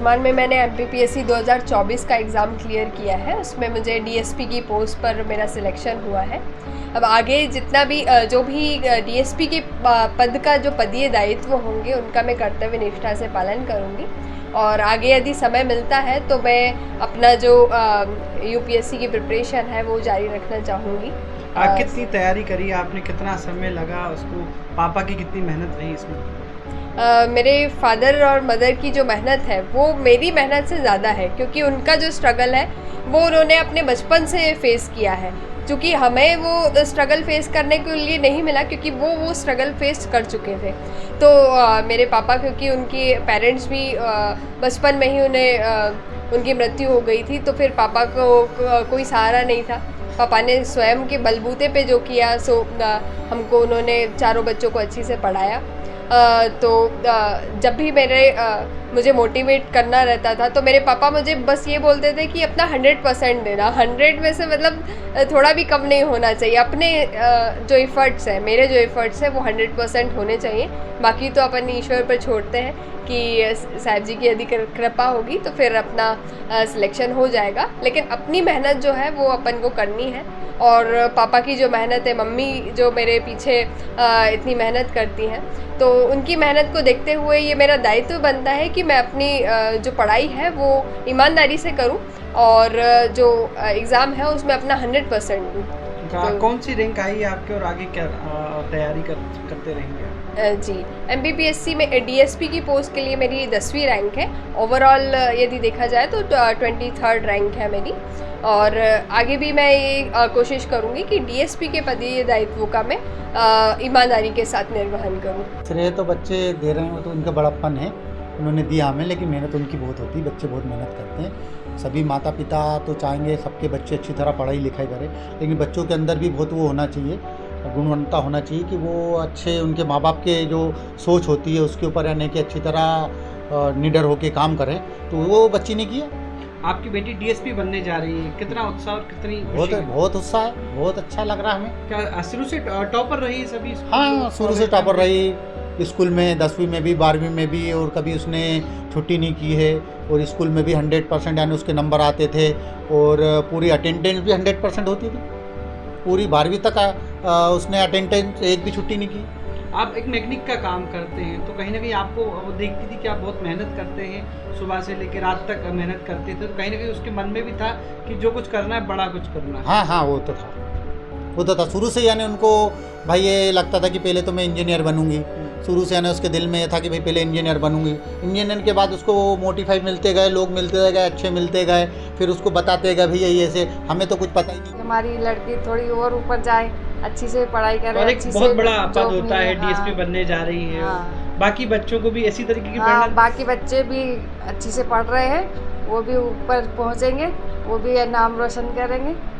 वर्तमान में मैंने MPPSC 2024 का एग्ज़ाम क्लियर किया है। उसमें मुझे DSP की पोस्ट पर मेरा सिलेक्शन हुआ है। अब आगे जितना भी जो भी DSP के पद का जो पदीय दायित्व होंगे उनका मैं कर्तव्य निष्ठा से पालन करूँगी और आगे यदि समय मिलता है तो मैं अपना जो UPSC की प्रिपरेशन है वो जारी रखना चाहूँगी। कितनी तैयारी करी आपने, कितना समय लगा उसको, पापा की कितनी मेहनत रही इसमें? मेरे फादर और मदर की जो मेहनत है वो मेरी मेहनत से ज़्यादा है, क्योंकि उनका जो स्ट्रगल है वो उन्होंने अपने बचपन से फेस किया है। क्योंकि हमें वो स्ट्रगल फेस करने के लिए नहीं मिला, क्योंकि वो स्ट्रगल फेस कर चुके थे। तो मेरे पापा, क्योंकि उनके पेरेंट्स भी बचपन में ही उन्हें उनकी मृत्यु हो गई थी, तो फिर पापा को कोई सहारा नहीं था। पापा ने स्वयं के बलबूते पे जो किया सो हमको उन्होंने चारों बच्चों को अच्छी से पढ़ाया। तो जब भी मुझे मोटिवेट करना रहता था तो मेरे पापा मुझे बस ये बोलते थे कि अपना 100% देना। 100 में से मतलब थोड़ा भी कम नहीं होना चाहिए। अपने जो एफ़र्ट्स हैं, मेरे जो एफ़र्ट्स हैं वो 100% होने चाहिए। बाकी तो अपन ईश्वर पर छोड़ते हैं कि साहिब जी की यदि कृपा होगी तो फिर अपना सिलेक्शन हो जाएगा। लेकिन अपनी मेहनत जो है वो अपन को करनी है। और पापा की जो मेहनत है, मम्मी जो मेरे पीछे इतनी मेहनत करती हैं, तो उनकी मेहनत को देखते हुए ये मेरा दायित्व बनता है कि मैं अपनी जो पढ़ाई है वो ईमानदारी से करूं और जो एग्ज़ाम है उसमें अपना 100% दूँ। तो कौन सी रैंक आई है आपके और आगे क्या तैयारी करते रहेंगे? जी, MPPSC में DSP की पोस्ट के लिए मेरी 10वीं रैंक है। ओवरऑल यदि देखा जाए तो 23rd रैंक है मेरी। और आगे भी मैं ये कोशिश करूँगी कि DSP के पदीय दायित्वों का मैं ईमानदारी के साथ निर्वहन करूँ। श्रेय तो बच्चे दे रहे हैं, तो उनका बड़प्पन है, उन्होंने दिया हमें, लेकिन मेहनत उनकी बहुत होती है। बच्चे बहुत मेहनत करते हैं। सभी माता पिता तो चाहेंगे सबके बच्चे अच्छी तरह पढ़ाई लिखाई करें, लेकिन बच्चों के अंदर भी बहुत वो होना चाहिए, गुणवत्ता होना चाहिए कि वो अच्छे, उनके माँ बाप के जो सोच होती है उसके ऊपर यानी कि अच्छी तरह निडर होकर काम करें। तो वो बच्ची ने किया। आपकी बेटी DSP बनने जा रही है, कितना उत्साह और कितनी बहुत उत्साह है, बहुत अच्छा लग रहा है हमें। क्या शुरू से टॉपर रही सभी? हाँ, शुरू से टॉपर रही। स्कूल में 10वीं में भी, 12वीं में भी, और कभी उसने छुट्टी नहीं की है। और स्कूल में भी 100% यानी उसके नंबर आते थे और पूरी अटेंडेंस भी 100% होती थी। पूरी 12वीं तक उसने अटेंडेंस एक भी छुट्टी नहीं की। आप एक मैकेनिक का काम करते हैं तो कहीं ना कहीं आपको वो देखती थी कि आप बहुत मेहनत करते हैं, सुबह से लेकर रात तक मेहनत करते थे, तो कहीं ना कहीं उसके मन में भी था कि जो कुछ करना है बड़ा कुछ करना है। हाँ, वो तो था शुरू से। यानी उनको भाई ये लगता था कि पहले तो मैं इंजीनियर बनूंगी। शुरू से यानी उसके दिल में ये था कि भाई पहले इंजीनियर बनूंगी। इंजीनियर के बाद उसको मोटिफाई मिलते गए, लोग मिलते गए, अच्छे मिलते गए, फिर उसको बताते गए भैया ये ऐसे, हमें तो कुछ पता ही नहीं। हमारी लड़की थोड़ी और ऊपर जाए, अच्छी से पढ़ाई करे, और एक अच्छी बहुत से बड़ा पद होता है, हाँ, DSP बनने जा रही है। हाँ, बाकी बच्चों को भी ऐसी तरीके की बाकी बच्चे भी अच्छी से पढ़ रहे हैं, वो भी ऊपर पहुंचेंगे, वो भी नाम रोशन करेंगे।